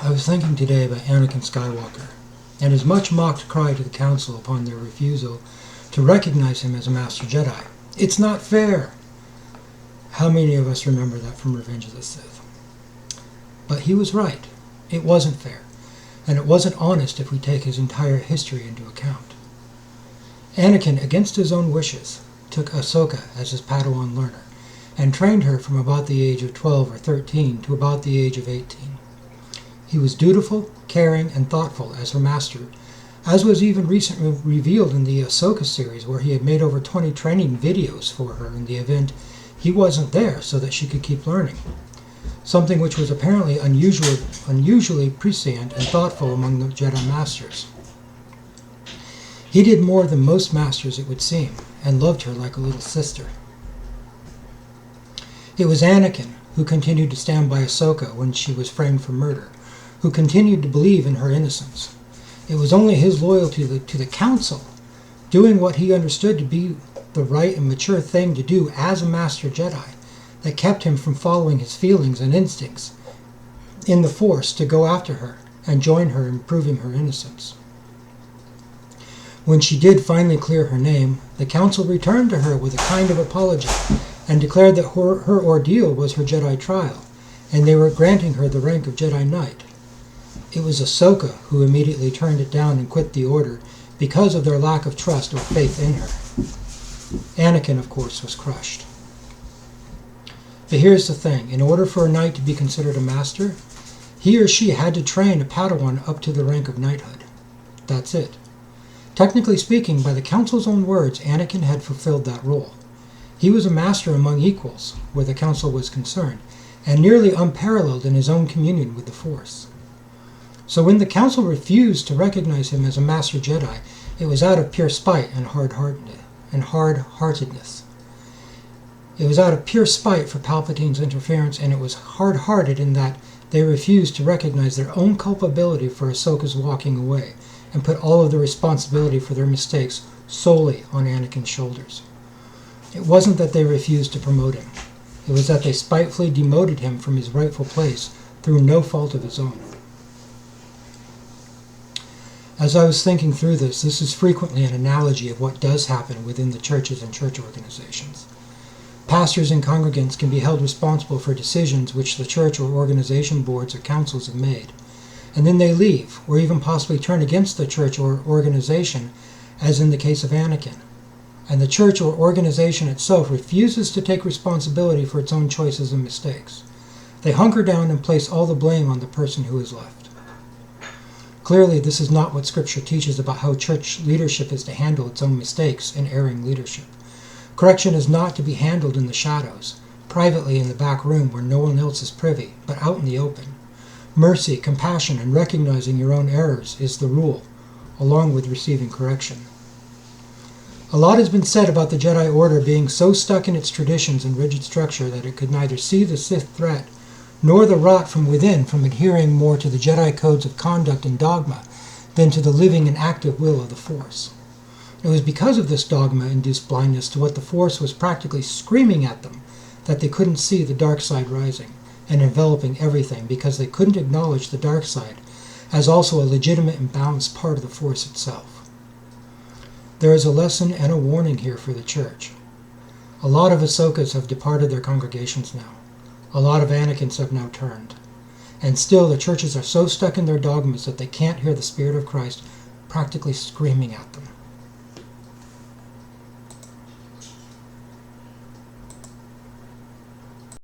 I was thinking today about Anakin Skywalker and his much mocked cry to the Council upon their refusal to recognize him as a Master Jedi. It's not fair! How many of us remember that from Revenge of the Sith? But he was right. It wasn't fair. And it wasn't honest if we take his entire history into account. Anakin, against his own wishes, took Ahsoka as his padawan learner and trained her from about the age of 12 or 13 to about the age of 18. He was dutiful, caring, and thoughtful as her master, as was even recently revealed in the Ahsoka series, where he had made over 20 training videos for her in the event he wasn't there so that she could keep learning, something which was apparently unusually prescient and thoughtful among the Jedi Masters. He did more than most masters, it would seem, and loved her like a little sister. It was Anakin who continued to stand by Ahsoka when she was framed for murder, who continued to believe in her innocence. It was only his loyalty to the Council, doing what he understood to be the right and mature thing to do as a Master Jedi, that kept him from following his feelings and instincts in the Force to go after her and join her in proving her innocence. When she did finally clear her name, the Council returned to her with a kind of apology and declared that her ordeal was her Jedi trial, and they were granting her the rank of Jedi Knight. It was Ahsoka who immediately turned it down and quit the order because of their lack of trust or faith in her. Anakin, of course, was crushed. But here's the thing. In order for a knight to be considered a master, he or she had to train a padawan up to the rank of knighthood. That's it. Technically speaking, by the Council's own words, Anakin had fulfilled that role. He was a master among equals, where the Council was concerned, and nearly unparalleled in his own communion with the Force. So when the Council refused to recognize him as a Master Jedi, it was out of pure spite and hard-heartedness. It was out of pure spite for Palpatine's interference, and it was hard-hearted in that they refused to recognize their own culpability for Ahsoka's walking away, and put all of the responsibility for their mistakes solely on Anakin's shoulders. It wasn't that they refused to promote him. It was that they spitefully demoted him from his rightful place through no fault of his own. As I was thinking through this is frequently an analogy of what does happen within the churches and church organizations. Pastors and congregants can be held responsible for decisions which the church or organization boards or councils have made, and then they leave, or even possibly turn against the church or organization, as in the case of Anakin. And the church or organization itself refuses to take responsibility for its own choices and mistakes. They hunker down and place all the blame on the person who is left. Clearly, this is not what Scripture teaches about how church leadership is to handle its own mistakes and erring leadership. Correction is not to be handled in the shadows, privately in the back room where no one else is privy, but out in the open. Mercy, compassion, and recognizing your own errors is the rule, along with receiving correction. A lot has been said about the Jedi Order being so stuck in its traditions and rigid structure that it could neither see the Sith threat nor the rot from within from adhering more to the Jedi codes of conduct and dogma than to the living and active will of the Force. It was because of this dogma-induced blindness to what the Force was practically screaming at them that they couldn't see the dark side rising and enveloping everything, because they couldn't acknowledge the dark side as also a legitimate and balanced part of the Force itself. There is a lesson and a warning here for the Church. A lot of Ahsokas have departed their congregations now. A lot of Anakins have now turned. And still the churches are so stuck in their dogmas that they can't hear the Spirit of Christ practically screaming at them.